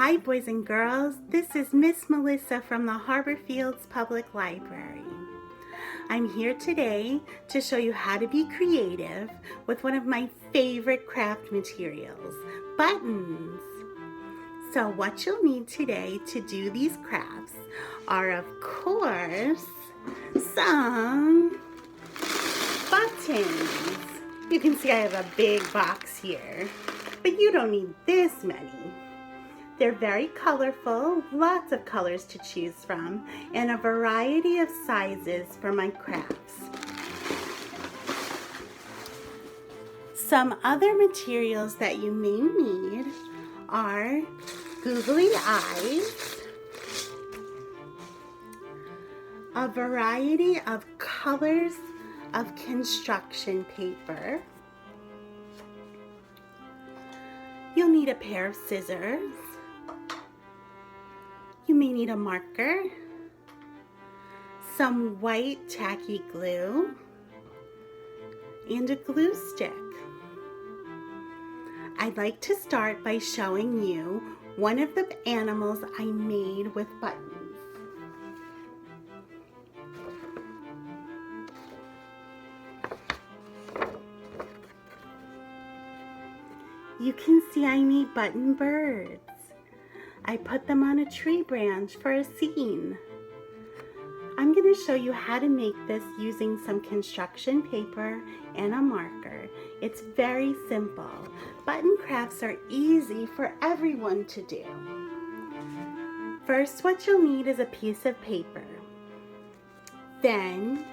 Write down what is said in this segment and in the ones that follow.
Hi boys and girls, this is Miss Melissa from the Harborfields Public Library. I'm here today to show you how to be creative with one of my favorite craft materials, buttons. So what you'll need today to do these crafts are, of course, some buttons. You can see I have a big box here, but you don't need this many. They're very colorful, lots of colors to choose from, and a variety of sizes for my crafts. Some other materials that you may need are googly eyes, a variety of colors of construction paper. You'll need a pair of scissors. You may need a marker, some white tacky glue, and a glue stick. I'd like to start by showing you one of the animals I made with buttons. You can see I made button birds. I put them on a tree branch for a scene. I'm going to show you how to make this using some construction paper and a marker. It's very simple. Button crafts are easy for everyone to do. First, what you'll need is a piece of paper. Then,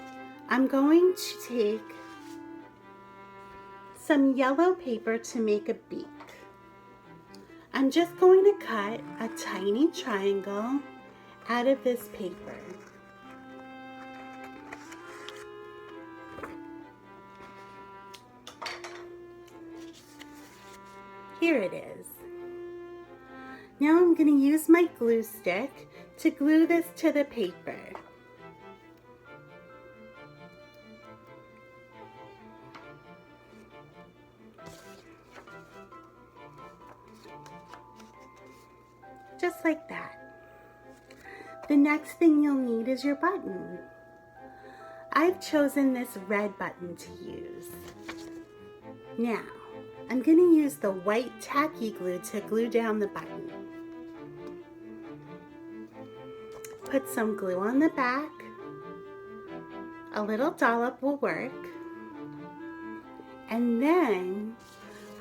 I'm going to take some yellow paper to make a beak. I'm just going to cut a tiny triangle out of this paper. Here it is. Now I'm going to use my glue stick to glue this to the paper. Just like that. The next thing you'll need is your button. I've chosen this red button to use. Now, I'm going to use the white tacky glue to glue down the button. Put some glue on the back. A little dollop will work. And then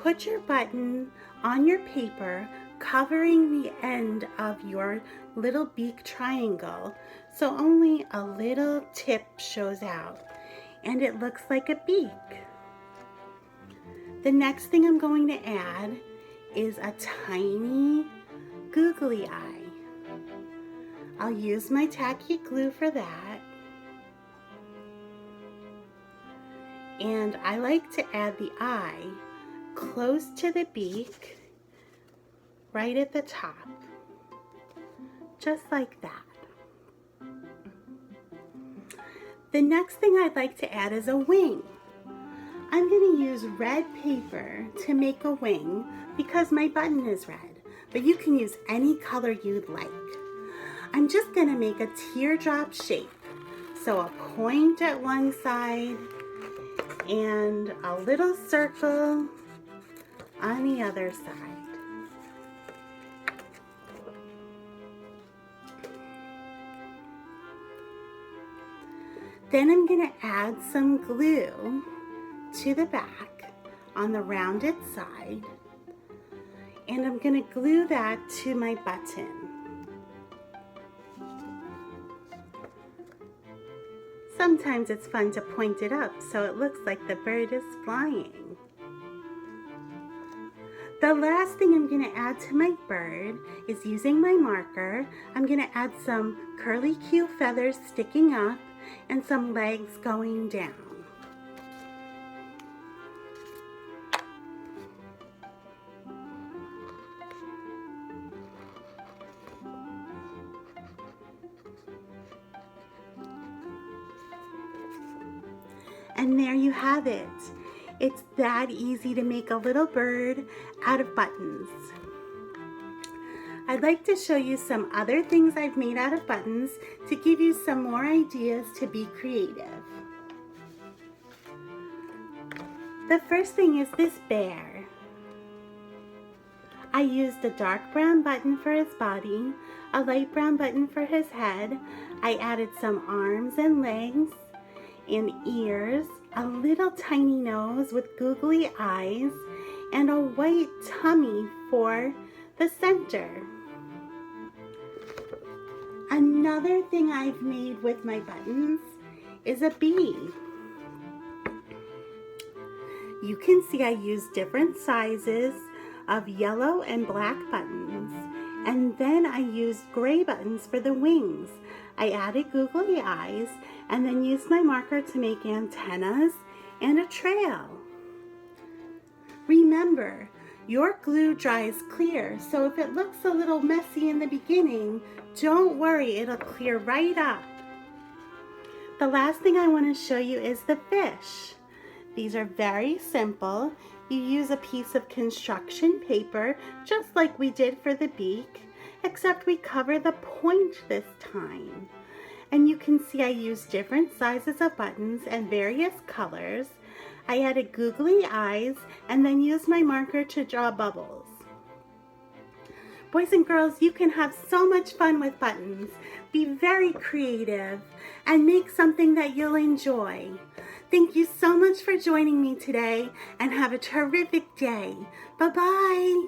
put your button on your paper, covering the end of your little beak triangle so only a little tip shows out and it looks like a beak. The next thing I'm going to add is a tiny googly eye. I'll use my tacky glue for that. And I like to add the eye close to the beak, right at the top, just like that. The next thing I'd like to add is a wing. I'm going to use red paper to make a wing because my button is red, but you can use any color you'd like. I'm just going to make a teardrop shape. So a point at one side and a little circle on the other side. Then I'm going to add some glue to the back on the rounded side, and I'm going to glue that to my button. Sometimes it's fun to point it up so it looks like the bird is flying. The last thing I'm going to add to my bird is, using my marker, I'm going to add some curly-Q feathers sticking up and some legs going down. And there you have it. It's that easy to make a little bird out of buttons. I'd like to show you some other things I've made out of buttons to give you some more ideas to be creative. The first thing is this bear. I used a dark brown button for his body, a light brown button for his head. I added some arms and legs and ears, a little tiny nose with googly eyes, and a white tummy for the center. Another thing I've made with my buttons is a bee. You can see I used different sizes of yellow and black buttons, and then I used gray buttons for the wings. I added googly eyes and then used my marker to make antennas and a trail. Remember, your glue dries clear, so if it looks a little messy in the beginning, don't worry, it'll clear right up. The last thing I want to show you is the fish. These are very simple. You use a piece of construction paper, just like we did for the beak, except we cover the point this time. And you can see I used different sizes of buttons and various colors. I added googly eyes and then used my marker to draw bubbles. Boys and girls, you can have so much fun with buttons. Be very creative and make something that you'll enjoy. Thank you so much for joining me today and have a terrific day. Bye-bye.